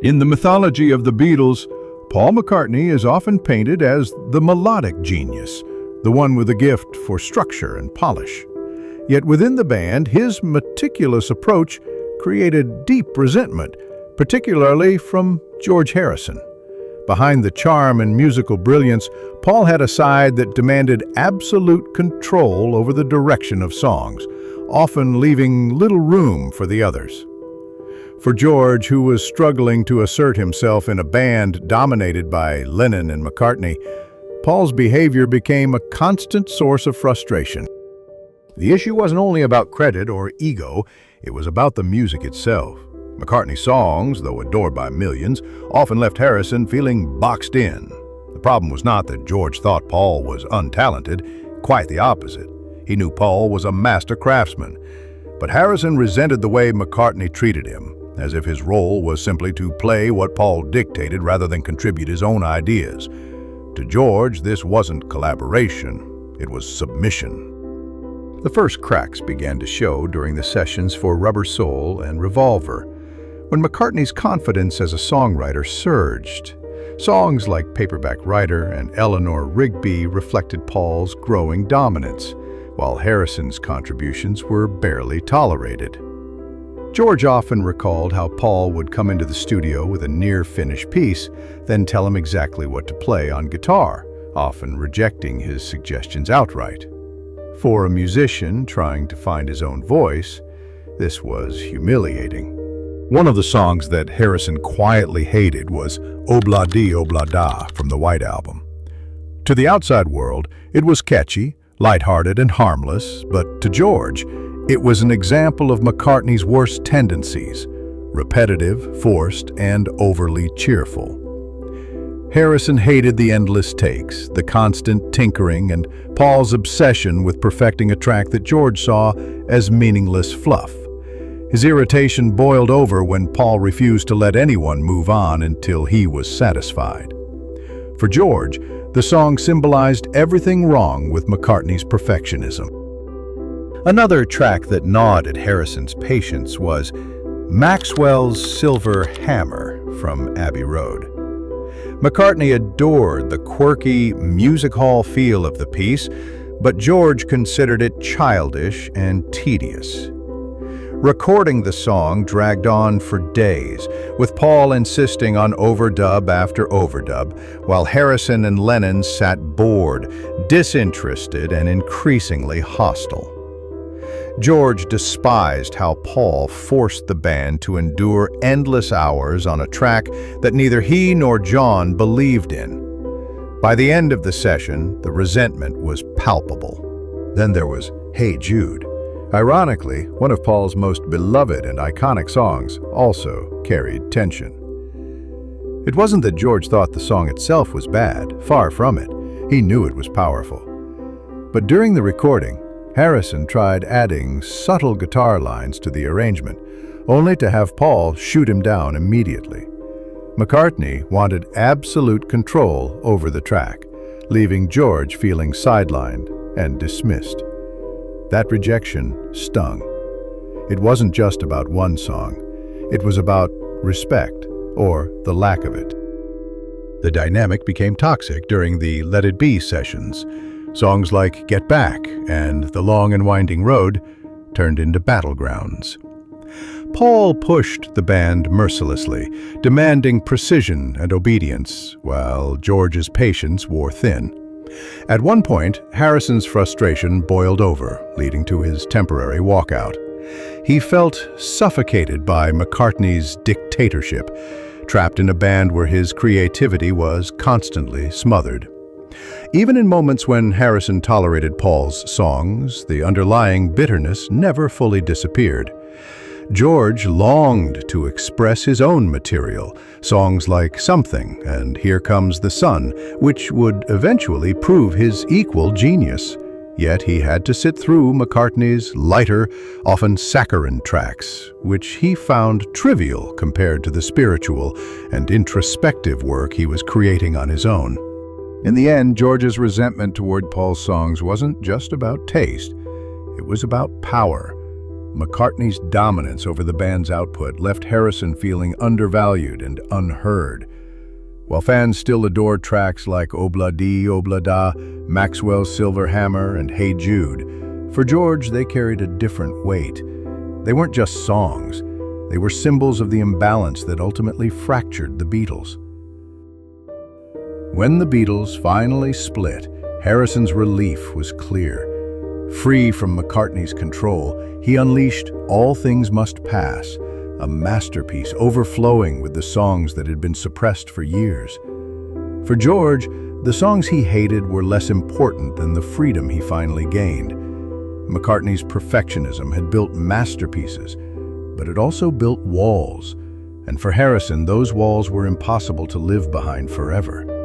In the mythology of the Beatles, Paul McCartney is often painted as the melodic genius, the one with a gift for structure and polish. Yet within the band, his meticulous approach created deep resentment, particularly from George Harrison. Behind the charm and musical brilliance, Paul had a side that demanded absolute control over the direction of songs, often leaving little room for the others. For George, who was struggling to assert himself in a band dominated by Lennon and McCartney, Paul's behavior became a constant source of frustration. The issue wasn't only about credit or ego, it was about the music itself. McCartney's songs, though adored by millions, often left Harrison feeling boxed in. The problem was not that George thought Paul was untalented, quite the opposite. He knew Paul was a master craftsman. But Harrison resented the way McCartney treated him, as if his role was simply to play what Paul dictated rather than contribute his own ideas. To George, this wasn't collaboration, it was submission. The first cracks began to show during the sessions for Rubber Soul and Revolver, when McCartney's confidence as a songwriter surged. Songs like Paperback Writer and Eleanor Rigby reflected Paul's growing dominance, while Harrison's contributions were barely tolerated. George often recalled how Paul would come into the studio with a near-finished piece, then tell him exactly what to play on guitar, often rejecting his suggestions outright. For a musician trying to find his own voice, this was humiliating. One of the songs that Harrison quietly hated was Obla Di Obla Da from the White Album. To the outside world, it was catchy, lighthearted and harmless, but to George, it was an example of McCartney's worst tendencies, repetitive, forced, and overly cheerful. Harrison hated the endless takes, the constant tinkering, and Paul's obsession with perfecting a track that George saw as meaningless fluff. His irritation boiled over when Paul refused to let anyone move on until he was satisfied. For George, the song symbolized everything wrong with McCartney's perfectionism. Another track that gnawed at Harrison's patience was Maxwell's Silver Hammer from Abbey Road. McCartney adored the quirky music hall feel of the piece, but George considered it childish and tedious. Recording the song dragged on for days, with Paul insisting on overdub after overdub, while Harrison and Lennon sat bored, disinterested, and increasingly hostile. George despised how Paul forced the band to endure endless hours on a track that neither he nor John believed in. By the end of the session, the resentment was palpable. Then there was Hey Jude. Ironically, one of Paul's most beloved and iconic songs also carried tension. It wasn't that George thought the song itself was bad, far from it. He knew it was powerful. But during the recording, Harrison tried adding subtle guitar lines to the arrangement, only to have Paul shoot him down immediately. McCartney wanted absolute control over the track, leaving George feeling sidelined and dismissed. That rejection stung. It wasn't just about one song. It was about respect, or the lack of it. The dynamic became toxic during the Let It Be sessions. Songs like Get Back and The Long and Winding Road turned into battlegrounds. Paul pushed the band mercilessly, demanding precision and obedience, while George's patience wore thin. At one point, Harrison's frustration boiled over, leading to his temporary walkout. He felt suffocated by McCartney's dictatorship, trapped in a band where his creativity was constantly smothered. Even in moments when Harrison tolerated Paul's songs, the underlying bitterness never fully disappeared. George longed to express his own material, songs like Something and Here Comes the Sun, which would eventually prove his equal genius. Yet he had to sit through McCartney's lighter, often saccharine tracks, which he found trivial compared to the spiritual and introspective work he was creating on his own. In the end, George's resentment toward Paul's songs wasn't just about taste. It was about power. McCartney's dominance over the band's output left Harrison feeling undervalued and unheard. While fans still adored tracks like Obla Di, Obla Da, Maxwell's Silver Hammer, and Hey Jude, for George they carried a different weight. They weren't just songs, they were symbols of the imbalance that ultimately fractured the Beatles. When the Beatles finally split, Harrison's relief was clear. Free from McCartney's control, he unleashed All Things Must Pass, a masterpiece overflowing with the songs that had been suppressed for years. For George, the songs he hated were less important than the freedom he finally gained. McCartney's perfectionism had built masterpieces, but it also built walls, and for Harrison, those walls were impossible to live behind forever.